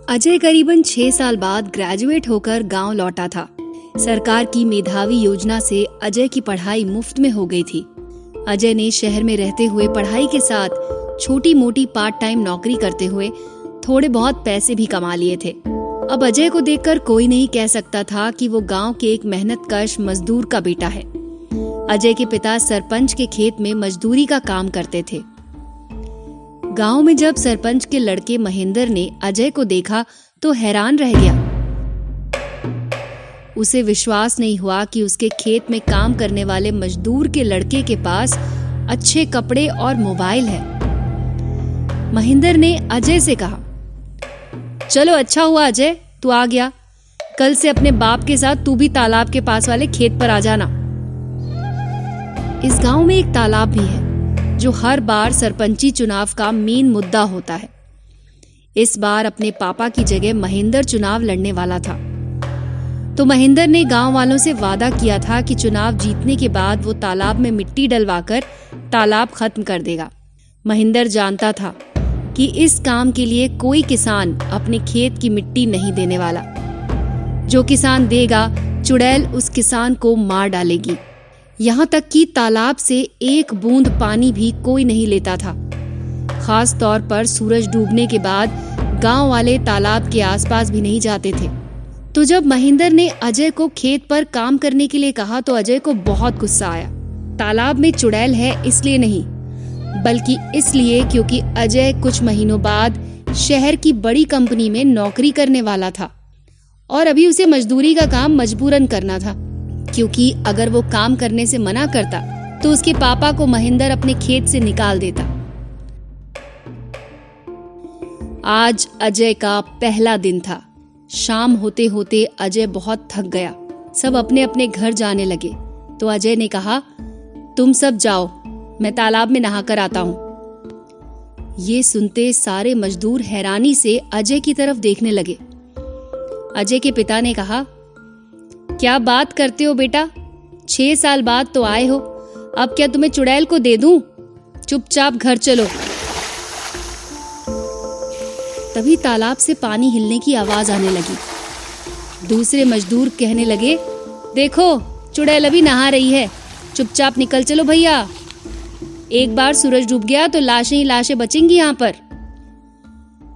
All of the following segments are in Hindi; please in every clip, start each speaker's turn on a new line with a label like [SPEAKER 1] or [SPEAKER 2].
[SPEAKER 1] अजय करीबन 6 साल बाद ग्रेजुएट होकर गांव लौटा था। सरकार की मेधावी योजना से अजय की पढ़ाई मुफ्त में हो गई थी। अजय ने शहर में रहते हुए पढ़ाई के साथ छोटी मोटी पार्ट टाइम नौकरी करते हुए थोड़े बहुत पैसे भी कमा लिए थे। अब अजय को देखकर कोई नहीं कह सकता था कि वो गांव के एक मेहनतकश मजदूर का बेटा है। अजय के पिता सरपंच के खेत में मजदूरी का काम करते थे। गांव में जब सरपंच के लड़के महेंद्र ने अजय को देखा तो हैरान रह गया। उसे विश्वास नहीं हुआ कि उसके खेत में काम करने वाले मजदूर के लड़के के पास अच्छे कपड़े और मोबाइल है। महेंद्र ने अजय से कहा, चलो अच्छा हुआ अजय तू आ गया, कल से अपने बाप के साथ तू भी तालाब के पास वाले खेत पर आ जाना। इस गांव में एक तालाब भी है जो हर बार सरपंची चुनाव का मेन मुद्दा होता है। इस बार अपने पापा की जगह महेंद्र चुनाव लड़ने वाला था, तो महेंद्र ने गांव वालों से वादा किया था कि चुनाव जीतने के बाद वो तालाब में मिट्टी डलवाकर तालाब खत्म कर देगा। महेंद्र जानता था कि इस काम के लिए कोई किसान अपने खेत की मिट्टी नहीं देने वाला। जो किसान देगा, चुड़ैल उस किसान को मार डालेगी। यहाँ तक कि तालाब से एक बूंद पानी भी कोई नहीं लेता था। खास तौर पर सूरज डूबने के बाद गांव वाले तालाब के आसपास भी नहीं जाते थे। तो जब महेंद्र ने अजय को खेत पर काम करने के लिए कहा तो अजय को बहुत गुस्सा आया। तालाब में चुड़ैल है इसलिए नहीं, बल्कि इसलिए क्योंकि अजय कुछ महीनों बाद शहर की बड़ी कंपनी में नौकरी करने वाला था और अभी उसे मजदूरी का काम मजबूरन करना था, क्योंकि अगर वो काम करने से मना करता तो उसके पापा को महेंद्र अपने खेत से निकाल देता। आज अजय का पहला दिन था। शाम होते होते अजय बहुत थक गया। सब अपने अपने घर जाने लगे तो अजय ने कहा, तुम सब जाओ, मैं तालाब में नहाकर आता हूँ। ये सुनते सारे मजदूर हैरानी से अजय की तरफ देखने लगे। अजय के पिता ने कहा, क्या बात करते हो बेटा, 6 साल बाद तो आए हो, अब क्या तुम्हें चुड़ैल को दे दूं? चुपचाप घर चलो। तभी तालाब से पानी हिलने की आवाज आने लगी। दूसरे मजदूर कहने लगे, देखो चुड़ैल अभी नहा रही है, चुपचाप निकल चलो भैया, एक बार सूरज डूब गया तो लाशें ही लाशें बचेंगी यहाँ पर।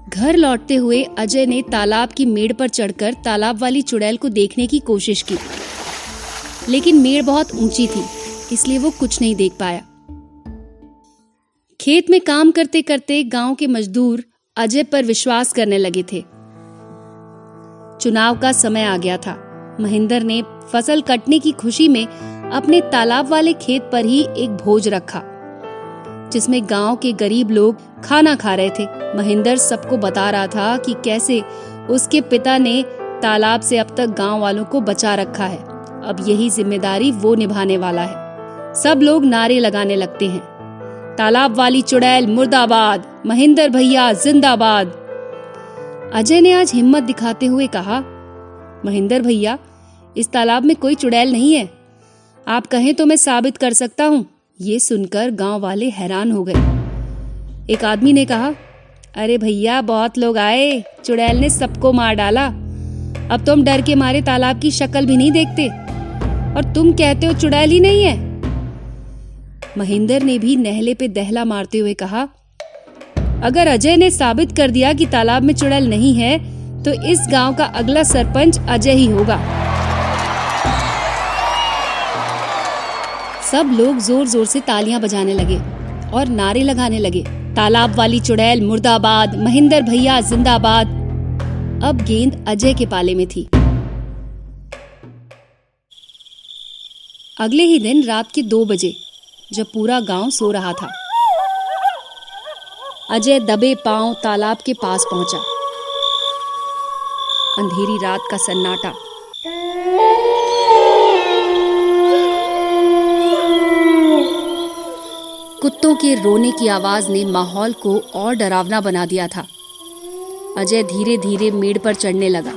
[SPEAKER 1] घर लौटते हुए अजय ने तालाब की मेड़ पर चढ़कर तालाब वाली चुड़ैल को देखने की कोशिश की, लेकिन मेड़ बहुत ऊंची थी इसलिए वो कुछ नहीं देख पाया। खेत में काम करते करते गांव के मजदूर अजय पर विश्वास करने लगे थे। चुनाव का समय आ गया था। महेंद्र ने फसल कटने की खुशी में अपने तालाब वाले खेत पर ही एक भोज रखा जिसमें गांव के गरीब लोग खाना खा रहे थे। महेंद्र सबको बता रहा था कि कैसे उसके पिता ने तालाब से अब तक गांव वालों को बचा रखा है, अब यही जिम्मेदारी वो निभाने वाला है। सब लोग नारे लगाने लगते हैं, तालाब वाली चुड़ैल मुर्दाबाद, महेंद्र भैया जिंदाबाद। अजय ने आज हिम्मत दिखाते हुए कहा, महेंद्र भैया इस तालाब में कोई चुड़ैल नहीं है, आप कहें तो मैं साबित कर सकता हूँ। ये सुनकर गांव वाले हैरान हो गए। एक आदमी ने कहा, अरे भैया बहुत लोग आए, चुड़ैल ने सबको मार डाला, अब तो हम डर के मारे तालाब की शक्ल भी नहीं देखते और तुम कहते हो चुड़ैल ही नहीं है। महेंद्र ने भी नहले पे दहला मारते हुए कहा, अगर अजय ने साबित कर दिया कि तालाब में चुड़ैल नहीं है तो इस गांव का अगला सरपंच अजय ही होगा। सब लोग जोर जोर से तालियां बजाने लगे और नारे लगाने लगे, तालाब वाली चुड़ैल मुर्दाबाद, महेंद्र भैया जिंदाबाद। अब गेंद अजय के पाले में थी। अगले ही दिन रात के 2 बजे जब पूरा गांव सो रहा था, अजय दबे पांव तालाब के पास पहुंचा। अंधेरी रात का सन्नाटा, कुत्तों के रोने की आवाज ने माहौल को और डरावना बना दिया था। अजय धीरे धीरे मेड़ पर चढ़ने लगा।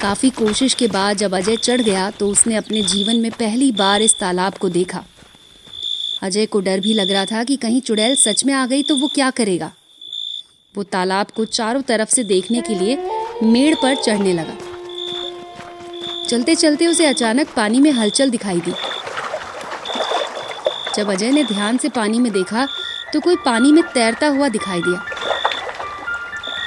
[SPEAKER 1] काफी कोशिश के बाद जब अजय चढ़ गया तो उसने अपने जीवन में पहली बार इस तालाब को देखा। अजय को डर भी लग रहा था कि कहीं चुड़ैल सच में आ गई तो वो क्या करेगा। वो तालाब को चारों तरफ से देखने के लिए मेड़ पर चढ़ने लगा। चलते चलते उसे अचानक पानी में हलचल दिखाई दी। जब अजय ने ध्यान से पानी में देखा तो कोई पानी में तैरता हुआ दिखाई दिया।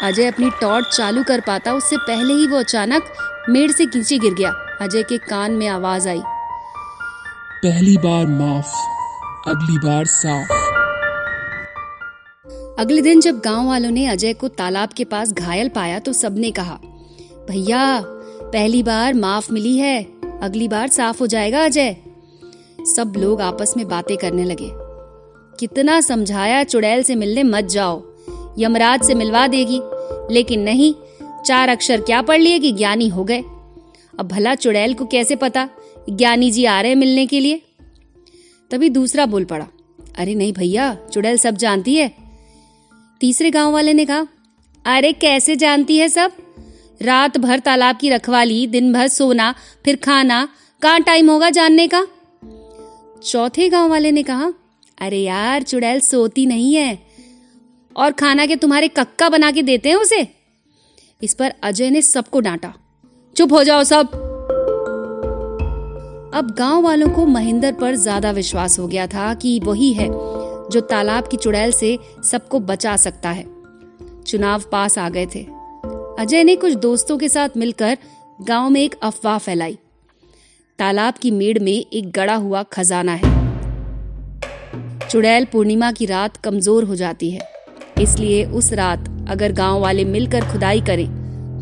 [SPEAKER 1] अजय अपनी टॉर्च चालू कर पाता उससे पहले ही वो अचानक मेड़ से नीचे गिर गया। अजय के कान में आवाज आई,
[SPEAKER 2] पहली बार माफ, अगली बार साफ।
[SPEAKER 1] अगले दिन जब गांव वालों ने अजय को तालाब के पास घायल पाया तो सबने कहा, भैया पहली बार माफ मिली है, अगली बार साफ हो जाएगा अजय। सब लोग आपस में बातें करने लगे। कितना समझाया चुड़ैल से मिलने मत जाओ, यमराज से मिलवा देगी, लेकिन नहीं, 4 अक्षर क्या पढ़ लिए कि ज्ञानी हो गए। अब भला चुड़ैल को कैसे पता ज्ञानी जी आ रहे हैं मिलने के लिए। तभी दूसरा बोल पड़ा, अरे नहीं भैया, चुड़ैल सब जानती है। तीसरे गांव वाले ने कहा, अरे कैसे जानती है सब, रात भर तालाब की रखवाली, दिन भर सोना, फिर खाना, कहाँ टाइम होगा जानने का। चौथे गांव वाले ने कहा, अरे यार चुड़ैल सोती नहीं है और खाना के तुम्हारे कक्का बना के देते हैं उसे। इस पर अजय ने सबको डांटा, चुप हो जाओ सब। अब गांव वालों को महेंद्र पर ज्यादा विश्वास हो गया था कि वही है जो तालाब की चुड़ैल से सबको बचा सकता है। चुनाव पास आ गए थे। अजय ने कुछ दोस्तों के साथ मिलकर गांव में एक अफवाह फैलाई। तालाब की मेड़ में एक गड़ा हुआ खजाना है। चुड़ैल पूर्णिमा की रात कमजोर हो जाती है, इसलिए उस रात अगर गांव वाले मिलकर खुदाई करें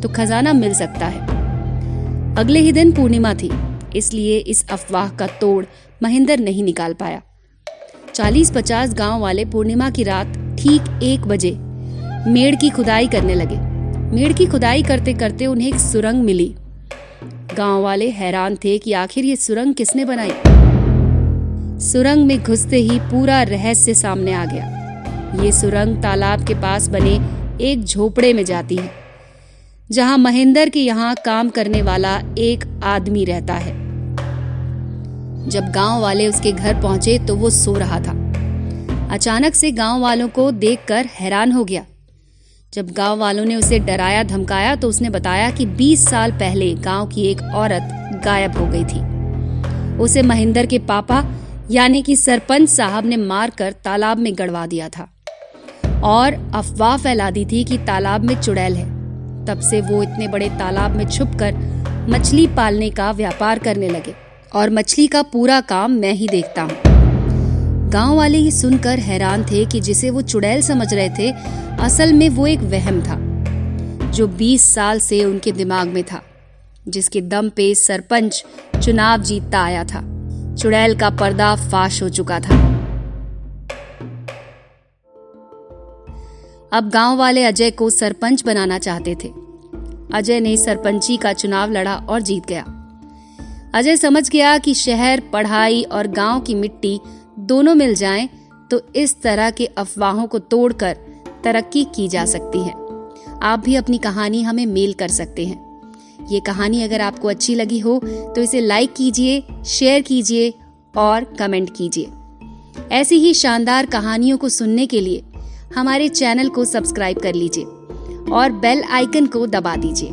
[SPEAKER 1] तो खजाना मिल सकता है। अगले ही दिन पूर्णिमा थी, इसलिए इस अफवाह का तोड़ महेंद्र नहीं निकाल पाया। 40-50 गांव वाले पूर्णिमा की रात ठीक 1 बजे मेड़ की खुदाई करने लगे। मेड़ की खुदाई करते करते उन्हें एक सुरंग मिली। गांव वाले हैरान थे कि आखिर ये सुरंग किसने बनाई। सुरंग में घुसते ही पूरा रहस्य सामने आ गया। ये सुरंग तालाब के पास बने एक झोपड़े में जाती है, जहां महेंद्र के यहाँ काम करने वाला एक आदमी रहता है। जब गांव वाले उसके घर पहुंचे तो वो सो रहा था। अचानक से गांव वालों को देखकर हैरान हो गया। जब गांव वालों ने उसे डराया धमकाया तो उसने बताया कि 20 साल पहले गांव की एक औरत गायब हो गई थी। उसे महेंद्र के पापा यानी कि सरपंच साहब ने मारकर तालाब में गड़वा दिया था और अफवाह फैला दी थी कि तालाब में चुड़ैल है। तब से वो इतने बड़े तालाब में छुपकर मछली पालने का व्यापार करने लगे और मछली का पूरा काम मैं ही देखता हूँ। गांव वाले ये सुनकर हैरान थे कि जिसे वो चुड़ैल समझ रहे थे, असल में वो एक वहम था जो 20 साल से उनके दिमाग में था, जिसके दम पे सरपंच चुनाव जीतता आया था। चुड़ैल का पर्दा फाश हो चुका था। अब गांव वाले अजय को सरपंच बनाना चाहते थे। अजय ने सरपंची का चुनाव लड़ा और जीत गया। अजय समझ गया कि शहर, पढ़ाई और गांव की मिट्टी दोनों मिल जाएं तो इस तरह के अफवाहों को तोड़कर तरक्की की जा सकती है। आप भी अपनी कहानी हमें मेल कर सकते हैं। ये कहानी अगर आपको अच्छी लगी हो तो इसे लाइक कीजिए, शेयर कीजिए और कमेंट कीजिए। ऐसी ही शानदार कहानियों को सुनने के लिए हमारे चैनल को सब्सक्राइब कर लीजिए और बेल आइकन को दबा दीजिए।